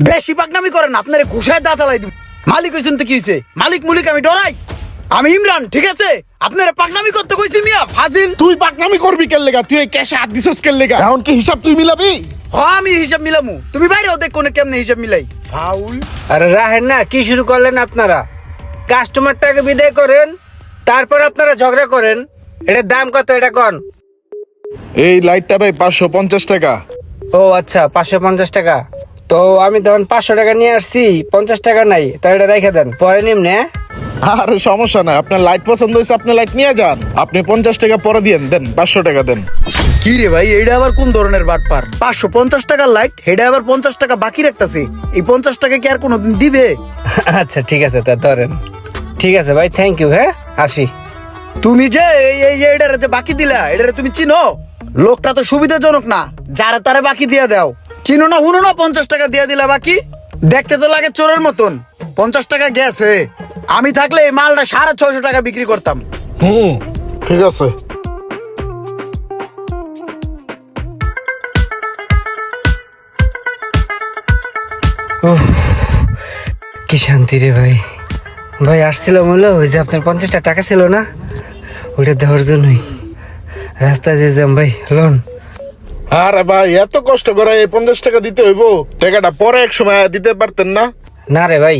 বেশি পাকনামি করেন, আপনারে ঘুষায় দাঁত আলাই দিব। মালিক হইছেন তো কি হইছে? মালিক মুলিক আমি ডরাই? আমি ইমরান, ঠিক আছে? আপনারা পাকনামি করতে কইছি মিয়া, ফাজিল। তুই পাকনামি করবি কেন লেগা? তুই এই ক্যাশে হাত দিছস কেন লেগা? এখন কি হিসাব তুই মিলাবি? আমি হিসাব মিলামু, তুমি বাইরে ওদের কোনে কেমনে হিসাব মিলাই? ফাউল। আরে রাহেন না, কি শুরু করলেন আপনারা? কাস্টমারটাকে বিদায় করেন, তারপর আপনারা ঝগড়া করেন। এটার দাম কত এটা কোন? এই লাইটটা ভাই 550 টাকা। ও আচ্ছা, 550 টাকা। তো আমি তখন 500 টাকা নিয়ে আসছি, 50 টাকা নাই, তাই এটা রেখে দেন, পরে নিমনে। আরে সমস্যা নাই, আপনার লাইট পছন্দ হয়েছে আপনি লাইট নিয়ে যান। আপনি 50 টাকা পরে দিয়েন, দেন 500 টাকা দেন। কি রে ভাই, এইটা আবার কোন ধরনের বাটপার? 550 টাকার লাইট, হেডা আবার 50 টাকা বাকি রাখতাছে। এই 50 টাকা কি আর কোনোদিন দিবে? আচ্ছা ঠিক আছে, তা ধরেন। ঠিক আছে ভাই, থ্যাংক ইউ। হ্যাঁ, আসি। তুমি যে এটারে যে বাকি দিলা, এটারে তুমি চিনো? লোকটা তো সুবিধাজনক না, যারা তারে বাকি দিয়া দাও। চিনো না হুনো না, 50 টাকা দিয়া দিলা বাকি। দেখতে তো লাগে চোরের মতন। 50 টাকা গেছে। আমি থাকলে এই মালটা 650 টাকা বিক্রি করতাম। ঠিক আছে। কি শান্তি রে ভাই। ভাই আসছিল বললো, ওই যে আপনার 50 টাকা ছিল না, ওইটা দেওয়ার জন্যই রাস্তায় যে যাম ভাই, লোন। আরে ভাই এত কষ্ট করে এই 50 টাকা দিতে হইব? টাকাটা পরে এক সময় দিতে পারতেন না? না রে ভাই,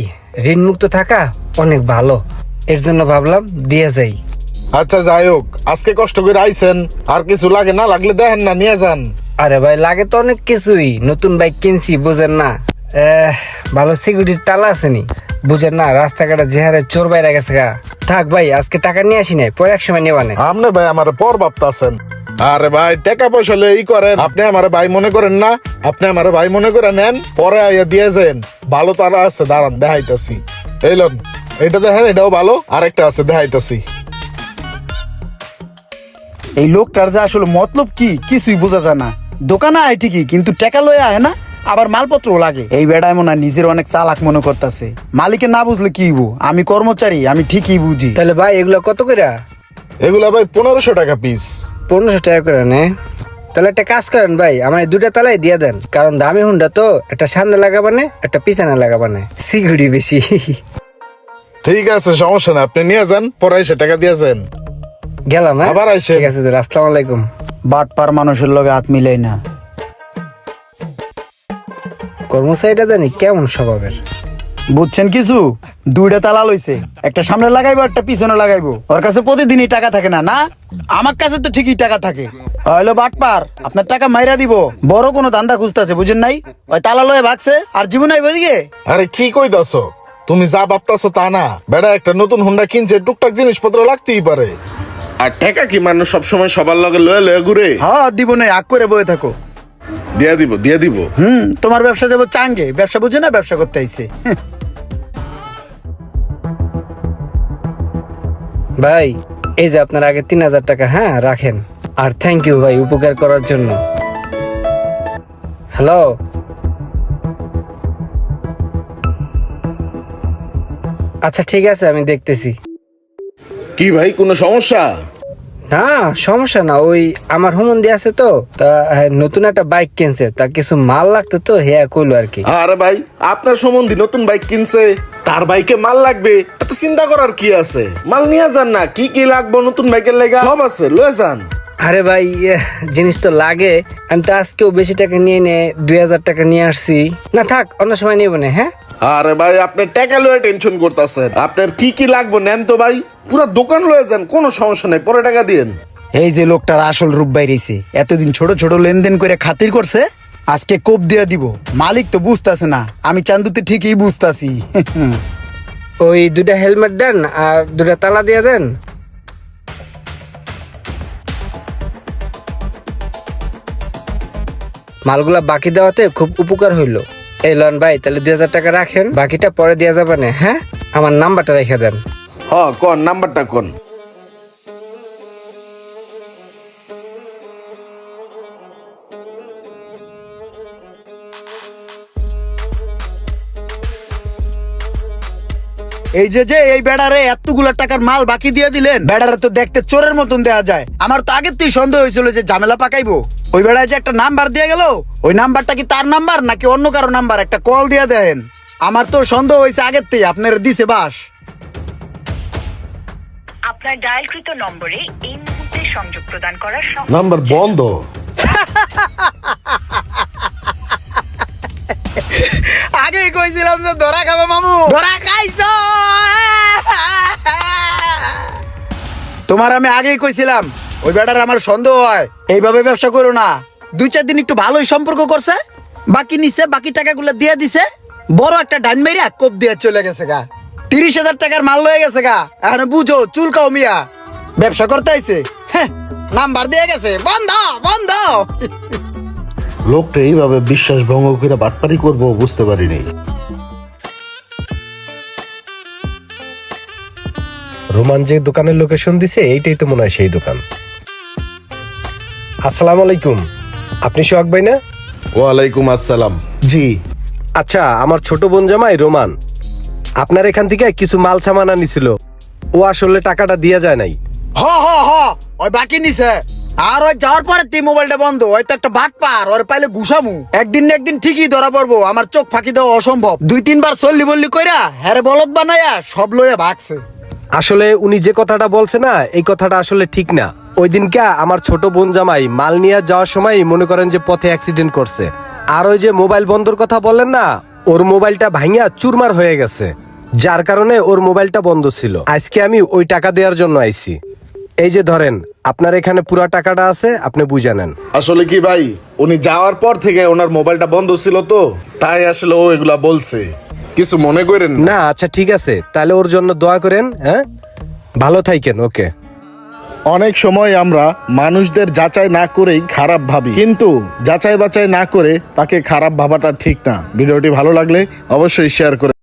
ঋণ মুক্ত থাকা অনেক ভালো, এর জন্য ভাবলাম দিয়ে যাই। আচ্ছা যাই হোক, আজকে কষ্ট করে আইছেন, আর কিছু লাগে না লাগলে দেখেন না নিয়ে যান। আরে ভাই লাগে তো অনেক কিছুই, নতুন বাইক কিনছি বুঝেন না। ভালো সিকিউরিটির তালা আসেনি বুঝেন না, রাস্তাঘাটে যে হারে চোর বাইরে গেছে গা। থাক ভাই, আজকে টাকা নিয়ে আসি নাই, পরে এক সময় নেবা না। আপনি ভাই আমার পর ভাবতাছেন। আরে ভাই টাকা পয়সা হলে ই করেন, আপনি আমার ভাই মনে করেন না? আপনি আমার ভাই মনে করে নেন, পরে আইয়া দিয়ে যান। ভালো তারা আছে, দাঁড়ান দেখাইতাছি। এই লন, এটা দেখেন, এটাও ভালো, আরেকটা আছে দেখাইতাছি। এই লোকটার যে আসলে মতলব কি কিছুই বোঝা যায় না। দোকানে আয় ঠিকই, কিন্তু টাকা লয়ে আয় না, আবার মালপত্র লাগে। এই বেড়ায় মনে হয় নিজের অনেক চালাক মনে করতেছে। মালিকে না বুঝলে কি হইব? আমি কর্মচারী, আমি ঠিকই বুঝি। তাহলে ভাই এগুলো কত করে? এগুলা ভাই 1500 টাকা পিস। 1500 টাকা করে নে। তাহলে একটা কাজ করেন ভাই, আমার এই দুটা তালাই দিয়ে দেন, কারণ দামি হুন্ডা তো, একটা সামনে লাগাবানে একটা পিছনে লাগাবানে, সিকিউরিটি বেশি। ঠিক আছে, সমস্যা না, আপনি নিয়ে যান, পরে এসে টাকা দিয়ে যান। গেলাম, হ্যাঁ? আবার আইসেন। ঠিক আছে, আসসালামু আলাইকুম। বাটপার মানুষের লগে হাত মিলাই না। কর্মচারীটা জানি কেমন স্বভাবের। বুঝছেন কিছু? দুইটা তালা লইছে, একটা সামনে লাগাইবো, একটা পিছনে লাগাইবো। ওর কাছে প্রতিদিনই টাকা থাকে না? না, আমার কাছে তো ঠিকই টাকা থাকে। হইলো বাটপার, আপনার টাকা মাইরা দিব। বড় কোনো দান্দা খুঁজতেছে, বুঝেন নাই? ওই তালা লয়ে ভাগছে, আর জীবন আইব এদিকে। আরে কি কইতাছো? তুমি যা ভাবতাছো তা না। বেড়া একটা নতুন হুন্ডা কিনছে, টুকটাক জিনিসপত্র লাগতেই পারে। আর টাকা কি মানুষ সবসময় সবার লগে লয়ে লয়ে ঘুরে? হ্যাঁ দিব নাই, আগ করে বয়ে থাকো। দিয়া দিব, দিয়া দিব। তোমার ব্যবসা দেবো চাঙ্গে, ব্যবসা বুঝে না, ব্যবসা করতে আইছে। ভাই এই যে আপনার আগে 3000 টাকা, হ্যাঁ রাখেন। আর থ্যাংক ইউ ভাই উপকার করার জন্য। হ্যালো, আচ্ছা ঠিক আছে, আমি দেখতেছি। কি ভাই কোনো সমস্যা? না সমস্যা না, ওই আমার হুমন্দি আছে তো, তা নতুন একটা বাইক কিনছে, তা কিছু মাল লাগতো তো, হ্যাঁ কইলো আর কি। আরে ভাই আপনার সম্বন্ধে নতুন বাইক কিনছে, তার বাইকে মাল লাগবে, এত চিন্তা করার কি আছে? মাল নিয়ে যান না, কি কি লাগবে নতুন বাইকের লেগা সব আছে, লয়ে যান। আরে ভাই জিনিস তো লাগে, আমি তো আজকেও বেশি টাকা নিয়ে 2000 টাকা নিয়ে আসছি। না থাক, অন্য সময় নিব না। হ্যাঁ আরে ভাই আপনি টাকা লয়ে টেনশন করতেছেন, আপনার কি কি লাগবে নেন তো ভাই, পুরো দোকান লয়ে যান, কোনো সমস্যা নাই, পরে টাকা দিয়েন। এই যে লোকটার আসল রূপ বাইরেছে, এতদিন ছোট ছোট লেনদেন করে খাতির করছে, আজকে কোপ দিয়া দিব। মালিক তো বুঝতাছে না, আমি চান্দুতে ঠিকই বুঝতাছি। ওই দুটা হেলমেট দেন আর দুটা তালা দিয়ে দেন। মালগুলা বাকি দেওয়াতে খুব উপকার হইলো। এই লন ভাই, তাহলে 2000 টাকা রাখেন, বাকিটা পরে দেওয়া যাবে না। হ্যাঁ, আমার নাম্বারটা রেখে দেন। কোন নাম্বারটা কোন? এই যে এই বেড়ারে এতগুলা টাকার মাল বাকি দিয়ে দিলেন, বেড়ারে তো দেখতে চোরের মতন দেয়া যায়। আমার তো আগের থেকে সন্দেহ হয়েছিল যে ঝামেলা পাকাইবো। ওই বেড়ায় যে একটা নাম্বার দিয়ে গেল, ওই নাম্বারটা কি তার নাম্বার নাকি অন্য কারো নাম্বার, একটা কল দিয়ে দেন। আমার তো সন্দেহ হয়েছে আগের থেকে, আপনার দিছে বাস। আপনার ডায়ালকৃত নম্বরে এই মুহূর্তে সংযোগ প্রদান করার নাম্বার বন্ধ। আগেই কইছিলাম যে ধরা খাবে মামু, ধরা খাইছো। তোমার আমি আগেই কইছিলাম ওই বেটার আমার সন্দেহ হয়, এইভাবে ব্যবসা করো না। 2-4 দিন একটু ভালোই সম্পর্ক করছে, বাকি নিছে, বাকি টাকাগুলো দিয়ে দিছে, বড় একটা ডাইন মেরিয়া কোপ দিয়ে চলে গেছে গা। 30,000 টাকার মাল লয়ে গেছে গা। এখন বুঝো চুলকাও মিয়া, ব্যবসা করতে আইছে। হ্যাঁ, নাম্বার দিয়ে গেছে, বন্ধ বন্ধ। লোকটা এইভাবে বিশ্বাস ভঙ্গ করে বাটপারি করবো বুঝতে পারিনি। রোমান যে দোকানের লোকেশন দিছে এইটাই তো মনে হয় সেই দোকান। আসসালামু আলাইকুম, আপনি সোহাগ ভাই না? ওয়ালাইকুম আসসালাম। জি। আচ্ছা, আমার ছোট বোন জামাই রোমান আপনার এখান থেকে কিছু মাল সামান আনিছিল, ও আসলে টাকাটা দিয়া যায় নাই। হ হ হ, ওই বাকি নিছে। আর ওই যাওয়ার পরে তুই মোবাইলটা বন্ধ, ওই তো একটা বাট পার, ওর পাইলে ঘুষামু। একদিন না একদিন ঠিকই ধরা পড়বো, আমার চোখ ফাঁকি দেওয়া অসম্ভব। 2-3 বার চল্লি বললি কইরা হ্যারে বলদ বানায়া সব লয়ে ভাগছে। আসলে উনি যে কথাটা বলছে না, এই কথাটা আসলে ঠিক না। ওই দিনকে আমার ছোট বোন জামাই মাল নিয়ে যাওয়ার সময় মনে করেন যে পথে অ্যাক্সিডেন্ট করছে। আর ওই যে মোবাইল বন্ধর কথা বললেন না, ওর মোবাইলটা ভাঙিয়া চুরমার হয়ে গেছে, যার কারণে ওর মোবাইলটা বন্ধ ছিল। আজকে আমি ওই টাকা দেওয়ার জন্য আইছি। এই যে ধরেন, আপনার এখানে পুরা টাকাটা আছে, আপনি বুঝে নেন। আসলে কি ভাই, উনি যাওয়ার পর থেকে ওনার মোবাইলটা বন্ধ ছিল তো, তাই আসলে ও এগুলা বলছে, কিছু মনে করেন না। না, আচ্ছা ঠিক আছে, তাহলে ওর জন্য দোয়া করেন। হ্যাঁ, ভালো থাকেন। ওকে। অনেক সময় আমরা মানুষদের যাচাই না করেই খারাপ ভাবি, কিন্তু যাচাই বাছাই না করে তাকে খারাপ ভাবাটা ঠিক না। ভিডিওটি ভালো লাগলে অবশ্যই শেয়ার করে